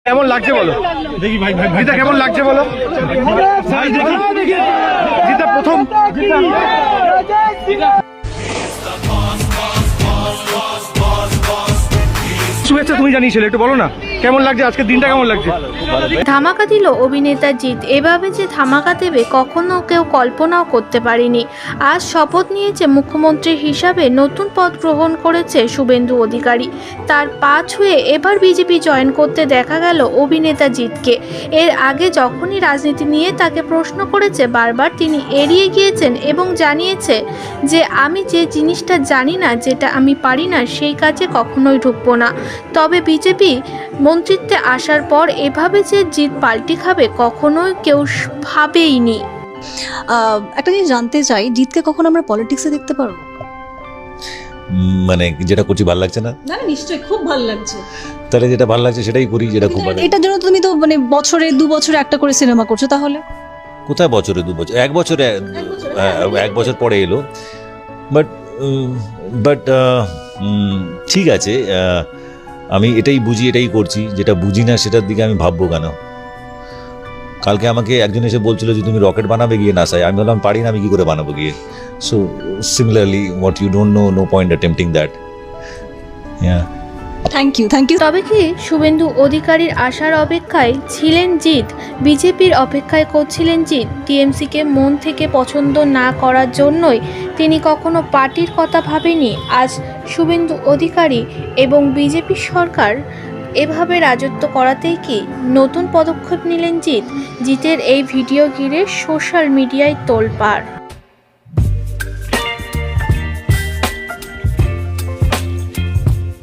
কেমন লাগছে বলো? দেখি ভাই ভাই জিতা কেমন লাগছে বলো? জিতা প্রথম শুভেচ্ছা তুমি জানিয়েছিলে, একটু বলো না কেমন লাগছে আজকের দিনটা, কেমন লাগছে? ধামাকা দিল অভিনেতা জিৎ। এভাবে যে ধামাকা দেবে কখনো কেউ কল্পনাও করতে পারেনি। আজ শপথ নিয়েছে মুখ্যমন্ত্রী হিসাবে, নতুন পদ গ্রহণ করেছে শুভেন্দু অধিকারী। তার পা ছুঁয়ে এবার বিজেপি জয়েন করতে দেখা গেল অভিনেতা জিৎকে। এর আগে যখনই রাজনীতি নিয়ে তাকে প্রশ্ন করেছে বারবার তিনি এড়িয়ে গিয়েছেন এবং জানিয়েছে যে আমি যে জিনিসটা জানি না, যেটা আমি পারি না, সেই কাজে কখনোই ঢুকবো না। তবে বিজেপি মন্ত্রিত্বে আসার পর এভাবে যে জিৎ পাল্টি খাবে কখনোই কেউ ভাবেইনি। একটা জিনিস জানতে চাই, জিতকে কখন আমরা পলিটিক্সে দেখতে পারবো? মানে যেটা করছি ভালো লাগছে না? না নিশ্চয়ই খুব ভালো লাগছে। তাহলে যেটা ভালো লাগছে সেটাই করি, যেটা খুব ভালো। এটার জন্য তুমি তো মানে বছরে 2 বছরে একটা করে সিনেমা করছো, তাহলে কোথায় বছরে 2 বছর? 1 বছরে 1 বছর পরে এলো। বাট ঠিক আছে, আমি এটাই বুঝি, এটাই করছি। যেটা বুঝি না সেটার দিকে আমি ভাববো কেন? কালকে আমাকে একজন এসে বলছিল যে তুমি রকেট বানাবে গিয়ে নাসায়। আমি বললাম পারি না, আমি কি করে বানাবো গিয়ে? So similarly what you don't know, no point attempting that. Thank you. তবে কি শুভেন্দু অধিকারীর আসার অপেক্ষায় ছিলেন জিৎ? বিজেপির অপেক্ষায় করছিলেন জিৎ। টিএমসিকে মন থেকে পছন্দ না করার জন্যই তিনি কখনো পার্টির কথা ভাবেনি। আজ শুভেন্দু অধিকারী এবং বিজেপি সরকার এভাবে রাজত্ব করাতেই কি নতুন পদক্ষেপ নিলেন জিৎ? জিতের এই ভিডিও ঘিরে সোশ্যাল মিডিয়ায় তোলপাড়।